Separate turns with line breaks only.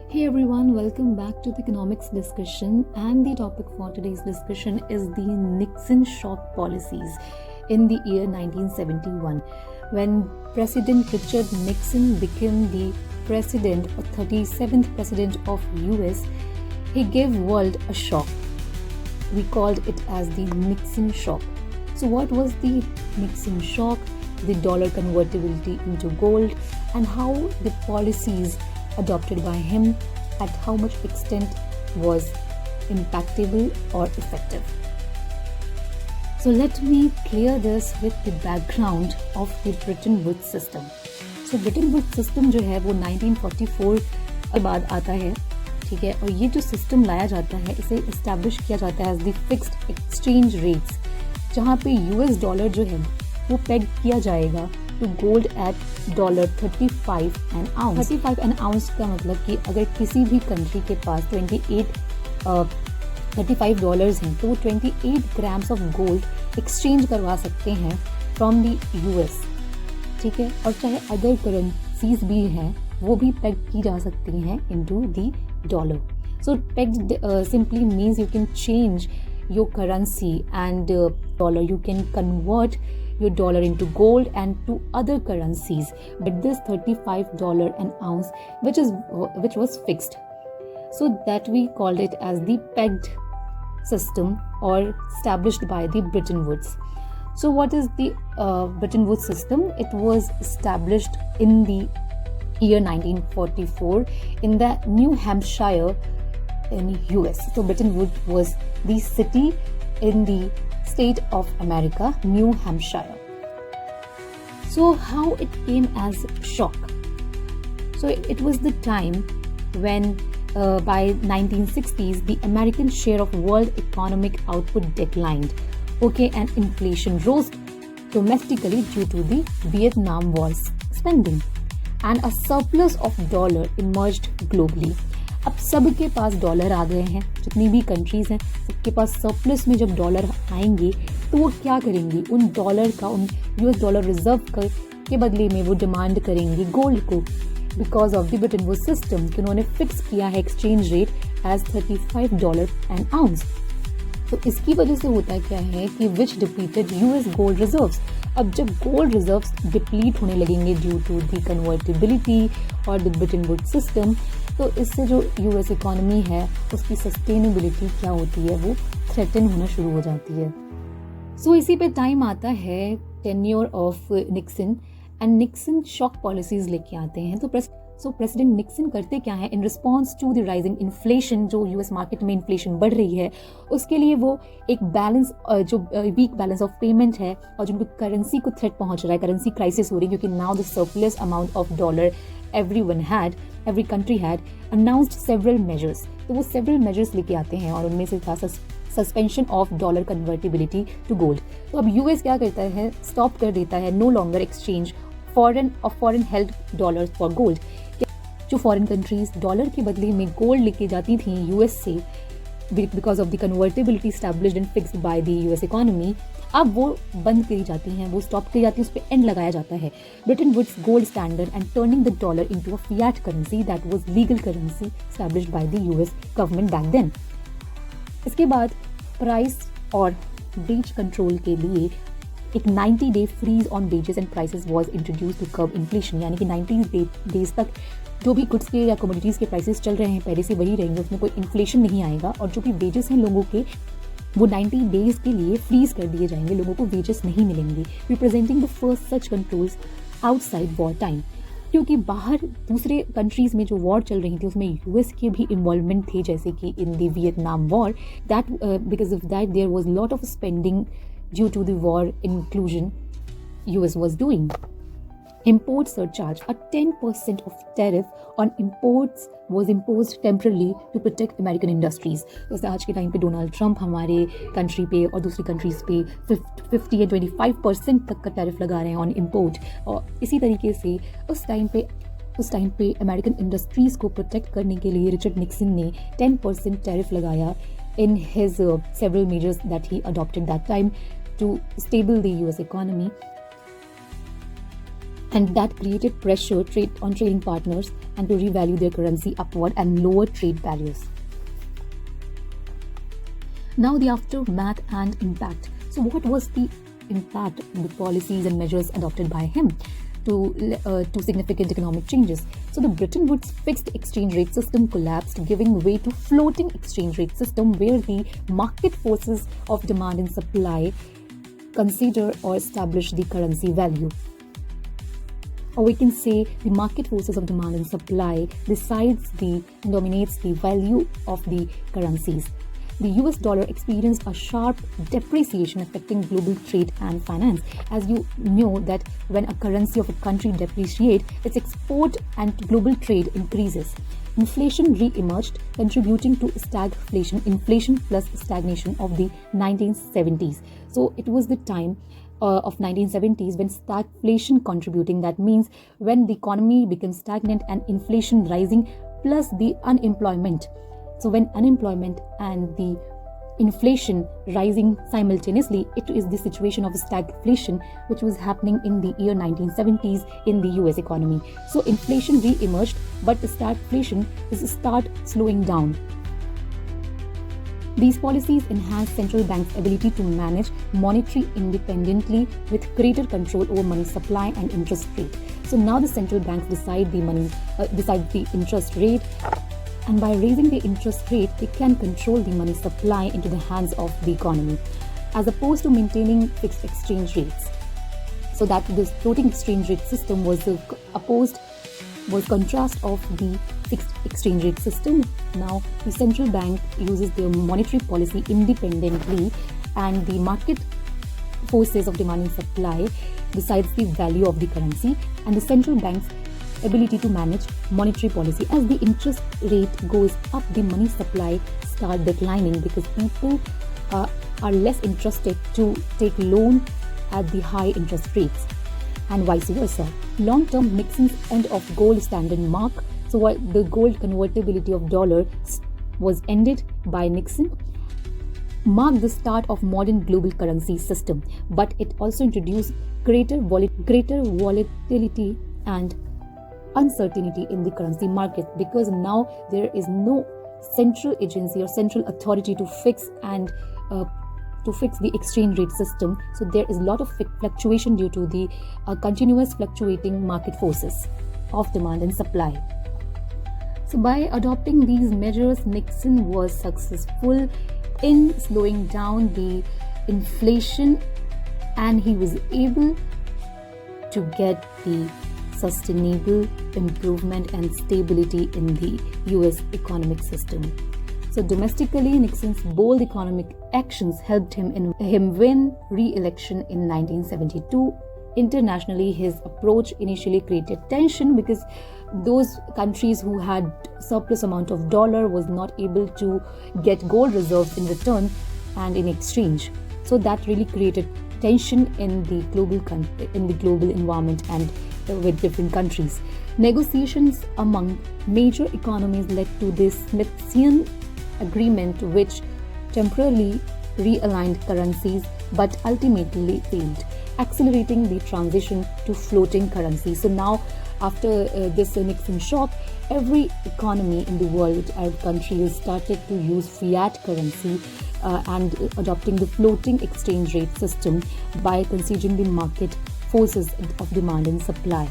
Hey everyone, welcome back to the economics discussion. And the topic for today's discussion is the Nixon shock policies in the year 1971, when President Richard Nixon became the president or 37th president of US. He gave world a shock. We called it as the Nixon shock. So what was the Nixon shock? The dollar convertibility into gold, and how the policies adopted by him at how much extent was impactable or effective. So let me clear this with the background of the Bretton Woods system. So Bretton Woods system जो है वो 1944 के बाद आता है, ठीक है, और ये जो सिस्टम लाया जाता है इसे इस्टेब्लिश किया जाता है as the fixed exchange rates, जहाँ पे यूएस डॉलर जो है वो पेग किया जाएगा to gold at $35 an ounce. 35 an ounce का मतलब कि अगर किसी भी कंट्री के पास $35 हैं तो वो 28 ग्राम्स ऑफ गोल्ड एक्सचेंज करवा सकते हैं फ्रॉम द यूएस, ठीक है, और चाहे अदर करेंसीज भी हैं वो भी पेग की जा सकती हैं into the dollar. So pegged simply means you can change your currency and dollar. You can convert your dollar into gold and to other currencies. But this $35 an ounce, which was fixed, so that we called it as the pegged system or established by the Bretton Woods. So what is the Bretton Woods system? It was established in the year 1944 in the New Hampshire in US. So Bretton Woods was the city in the state of America, New Hampshire. So how it came as shock? So it was the time when by 1960s the American share of world economic output declined, okay, and inflation rose domestically due to the Vietnam War spending, and a surplus of dollar emerged globally. अब सबके पास dollar आ गए हैं, जितनी भी countries हैं सबके पास surplus में जब डॉलर आएंगे तो वो क्या करेंगी, उन डॉलर का, उन यूएस डॉलर रिजर्व के बदले में वो डिमांड करेंगी गोल्ड को, because of the Bretton Woods system कि उन्होंने फिक्स किया है exchange rate as $35 an ounce. तो इसकी वजह से होता क्या है कि which depleted US gold reserves. अब जब गोल्ड रिजर्व्स डिप्लीट होने लगेंगे ड्यू टू द कन्वर्टिबिलिटी और द ब्रेटन वुड्स सिस्टम, तो इससे जो यूएस इकोनॉमी है उसकी सस्टेनेबिलिटी क्या होती है वो थ्रेटन होना शुरू हो जाती है. सो इसी पे टाइम आता है tenure of Nixon, and Nixon shock policies लेके आते हैं. तो प्रेसिडेंट निक्सन करते क्या है, in response to the rising inflation, जो यूएस मार्केट में इन्फ्लेशन बढ़ रही है उसके लिए वो एक बैलेंस, जो वीक बैलेंस ऑफ पेमेंट है और जिनको करेंसी को थ्रेट पहुंच रहा है, करेंसी क्राइसिस हो रही है, क्योंकि now the surplus amount of dollar every country had announced several measures. तो वो several measures लेके आते हैं और उनमें से था suspension of dollar convertibility to gold. तो अब यूएस क्या करता है, स्टॉप कर देता है no longer exchange foreign held dollar for gold. जो फॉरेन कंट्रीज डॉलर के बदले में गोल्ड लेके जाती थी यूएस से because of the convertibility established and fixed by the US economy, अब वो बंद करी जाती हैं, वो स्टॉप करी जाती है, उस पर एंड लगाया जाता है. Bretton Woods gold standard and turning the dollar into a fiat currency that was legal currency established by the US government back then. इसके बाद प्राइस और वेज कंट्रोल के लिए एक 90-day freeze on wages and prices was introduced to curb inflation, यानी कि 90 days तक जो भी गुड्स के या कमोडिटीज़ के प्राइसेस चल रहे हैं पहले से वही रहेंगे, उसमें कोई इन्फ्लेशन नहीं आएगा, और जो भी वेजेस हैं लोगों के वो 90 डेज के लिए फ्रीज कर दिए जाएंगे, लोगों को वेजेस नहीं मिलेंगे, representing the first such controls outside war time. क्योंकि बाहर दूसरे कंट्रीज में जो वॉर चल रही थी उसमें यूएस के भी इन्वॉल्वमेंट थे, जैसे कि in the Vietnam war, that because of that there was lot of spending due to the war inclusion US was doing. Import surcharge, a 10% of tariff on imports was imposed temporarily to protect American industries. जैसे आज के time पे Donald Trump हमारे country पे और दूसरी countries पे 50 या 25% तक का टैरिफ लगा रहे हैं ऑन इम्पोर्ट, और इसी तरीके से उस टाइम पे अमेरिकन इंडस्ट्रीज़ को प्रोटेक्ट करने के लिए रिचर्ड निक्सन ने 10% टैरिफ लगाया in his several measures that he adopted that time to stable the US economy. and that created pressure on trading partners and to revalue their currency upward and lower trade barriers. Now the aftermath and impact. So what was the impact of the policies and measures adopted by him to significant economic changes? So the Bretton Woods fixed exchange rate system collapsed, giving way to floating exchange rate system where the market forces of demand and supply consider or establish the currency value. Or we can say the market forces of demand and supply decides and dominates the value of the currencies. The US dollar experienced a sharp depreciation affecting global trade and finance. As you know that when a currency of a country depreciates, its export and global trade increases. Inflation re-emerged, contributing to inflation plus stagnation of the 1970s. So it was the time of 1970s when stagflation contributing. That means when the economy becomes stagnant and inflation rising plus the unemployment. So when unemployment and the inflation rising simultaneously, it is the situation of stagflation which was happening in the year 1970s in the US economy. So inflation re-emerged, but the stagflation start slowing down. These policies enhance central banks' ability to manage monetary independently with greater control over money supply and interest rate. So now the central banks decide the interest rate, and by raising the interest rate, they can control the money supply into the hands of the economy, as opposed to maintaining fixed exchange rates. So that this floating exchange rate system was contrast of the fixed exchange rate system. Now the central bank uses their monetary policy independently, and the market forces of demand and supply decides the value of the currency, and the central bank's ability to manage monetary policy. As the interest rate goes up, the money supply start declining because people are less interested to take loan at the high interest rates, and vice versa. Long-term Nixon's end of gold standard mark, so while the gold convertibility of dollar was ended by Nixon, marked the start of modern global currency system, but it also introduced greater volatility and uncertainty in the currency market, because now there is no central agency or central authority to fix the exchange rate system. So there is a lot of fluctuation due to the continuous fluctuating market forces of demand and supply. So by adopting these measures, Nixon was successful in slowing down the inflation, and he was able to get the sustainable improvement and stability in the US economic system. So domestically, Nixon's bold economic actions helped him win re-election in 1972. Internationally, his approach initially created tension because those countries who had surplus amount of dollar was not able to get gold reserves in return and in exchange. So that really created tension in the global environment and with different countries. Negotiations among major economies led to the Smithsonian Agreement, which temporarily realigned currencies but ultimately failed, accelerating the transition to floating currency. So now, after this Nixon shock, every economy in the world, Arab countries, started to use fiat currency and adopting the floating exchange rate system by considering the market forces of demand and supply.